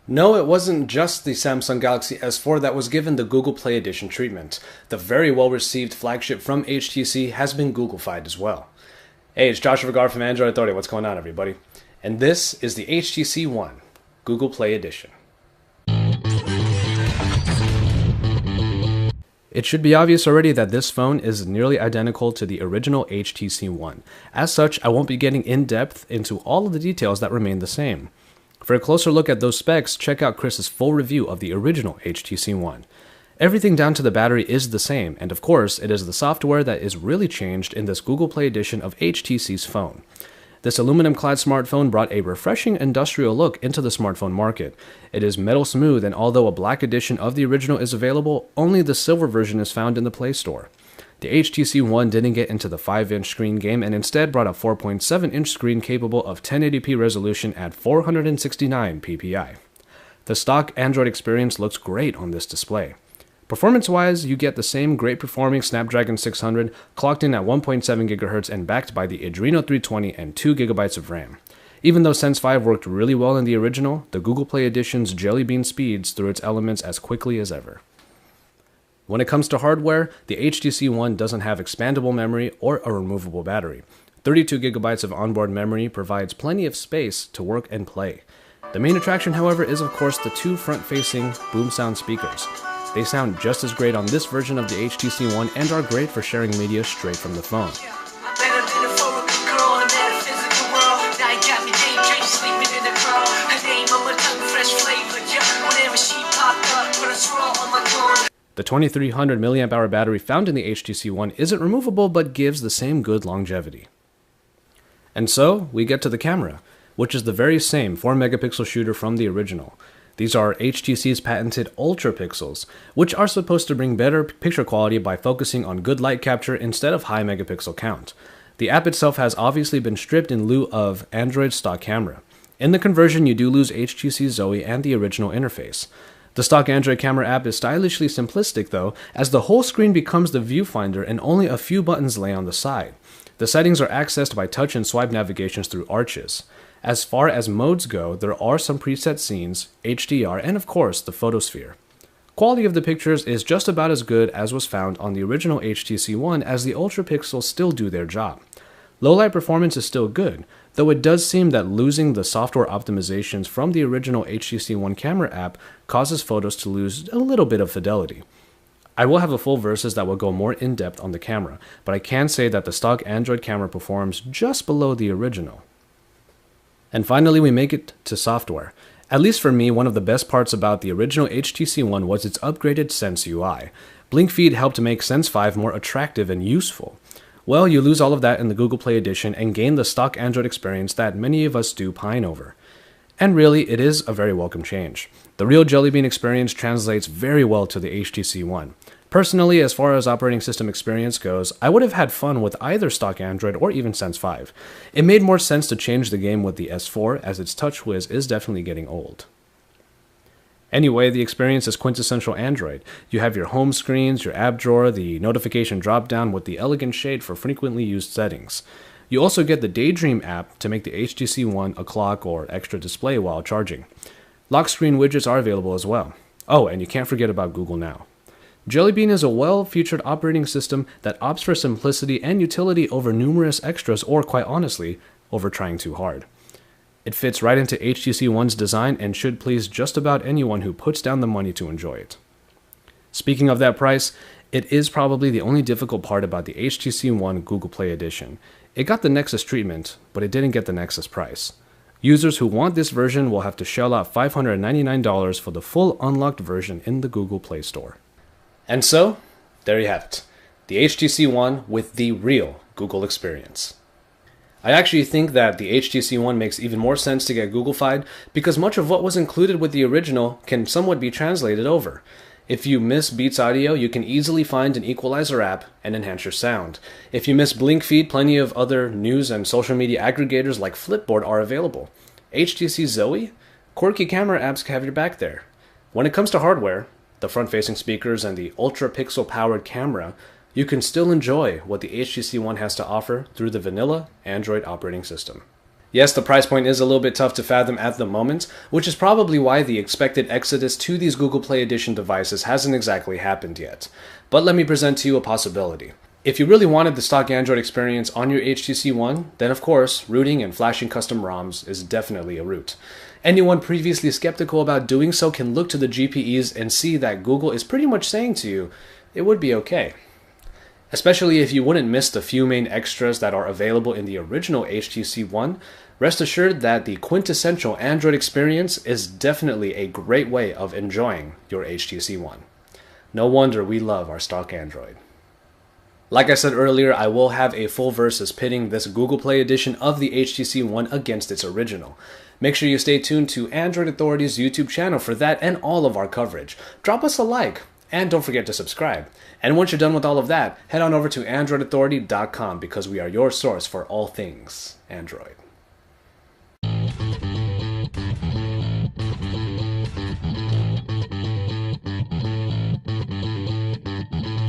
No, it wasn't just the Samsung Galaxy S4 that was given the Google Play Edition treatment. The very well-received flagship from HTC has been Google-fied as well. Hey, it's Joshua Vergara from Android Authority. What's going on, everybody? And this is the HTC One, Google Play Edition. It should be obvious already that this phone is nearly identical to the original HTC One. As such, I won't be getting in-depth into all of the details that remain the same. For a closer look at those specs, check out Chris's full review of the original HTC One. Everything down to the battery is the same, and of course, it is the software that is really changed in this Google Play edition of HTC's phone. This aluminum-clad smartphone brought a refreshing industrial look into the smartphone market. It is metal smooth, and although a black edition of the original is available, only the silver version is found in the Play Store. The HTC One didn't get into the 5-inch screen game and instead brought a 4.7-inch screen capable of 1080p resolution at 469 ppi. The stock Android experience looks great on this display. Performance-wise, you get the same great-performing Snapdragon 600 clocked in at 1.7 GHz and backed by the Adreno 320 and 2 GB of RAM. Even though Sense 5 worked really well in the original, the Google Play Edition's Jelly Bean speeds through its elements as quickly as ever. When it comes to hardware, the HTC One doesn't have expandable memory or a removable battery. 32 GB of onboard memory provides plenty of space to work and play. The main attraction, however, is of course the two front-facing boom sound speakers. They sound just as great on this version of the HTC One and are great for sharing media straight from the phone. The 2300 mAh battery found in the HTC One isn't removable but gives the same good longevity. And so, we get to the camera, which is the very same 4-megapixel shooter from the original. These are HTC's patented Ultra Pixels, which are supposed to bring better picture quality by focusing on good light capture instead of high megapixel count. The app itself has obviously been stripped in lieu of Android's stock camera. In the conversion, you do lose HTC Zoe and the original interface. The stock Android camera app is stylishly simplistic though, as the whole screen becomes the viewfinder and only a few buttons lay on the side. The settings are accessed by touch and swipe navigations through arches. As far as modes go, there are some preset scenes, HDR, and of course the photosphere. Quality of the pictures is just about as good as was found on the original HTC One, as the Ultra Pixels still do their job. Low-light performance is still good, though it does seem that losing the software optimizations from the original HTC One camera app causes photos to lose a little bit of fidelity. I will have a full versus that will go more in-depth on the camera, but I can say that the stock Android camera performs just below the original. And finally, we make it to software. At least for me, one of the best parts about the original HTC One was its upgraded Sense UI. Blink Feed helped to make Sense 5 more attractive and useful. Well, you lose all of that in the Google Play Edition and gain the stock Android experience that many of us do pine over. And really, it is a very welcome change. The real Jelly Bean experience translates very well to the HTC One. Personally, as far as operating system experience goes, I would have had fun with either stock Android or even Sense 5. It made more sense to change the game with the S4, as its TouchWiz is definitely getting old. Anyway, the experience is quintessential Android. You have your home screens, your app drawer, the notification drop-down with the elegant shade for frequently used settings. You also get the Daydream app to make the HTC One a clock or extra display while charging. Lock screen widgets are available as well. Oh, and you can't forget about Google Now. Jelly Bean is a well-featured operating system that opts for simplicity and utility over numerous extras, or quite honestly, over trying too hard. It fits right into HTC One's design and should please just about anyone who puts down the money to enjoy it. Speaking of that price, it is probably the only difficult part about the HTC One Google Play Edition. It got the Nexus treatment, but it didn't get the Nexus price. Users who want this version will have to shell out $599 for the full unlocked version in the Google Play Store. And so, there you have it. The HTC One with the real Google experience. I actually think that the HTC One makes even more sense to get Google-fied because much of what was included with the original can somewhat be translated over. If you miss Beats Audio, you can easily find an equalizer app and enhance your sound. If you miss Blink Feed, plenty of other news and social media aggregators like Flipboard are available. HTC Zoe? Quirky camera apps have your back there. When it comes to hardware, the front-facing speakers and the Ultra Pixel-powered camera, you can still enjoy what the HTC One has to offer through the vanilla Android operating system. Yes, the price point is a little bit tough to fathom at the moment, which is probably why the expected exodus to these Google Play Edition devices hasn't exactly happened yet. But let me present to you a possibility. If you really wanted the stock Android experience on your HTC One, then of course, rooting and flashing custom ROMs is definitely a route. Anyone previously skeptical about doing so can look to the GPEs and see that Google is pretty much saying to you, it would be okay. Especially if you wouldn't miss the few main extras that are available in the original HTC One, rest assured that the quintessential Android experience is definitely a great way of enjoying your HTC One. No wonder we love our stock Android. Like I said earlier, I will have a full versus pitting this Google Play Edition of the HTC One against its original. Make sure you stay tuned to Android Authority's YouTube channel for that and all of our coverage. Drop us a like, and don't forget to subscribe. And once you're done with all of that, head on over to AndroidAuthority.com because we are your source for all things Android.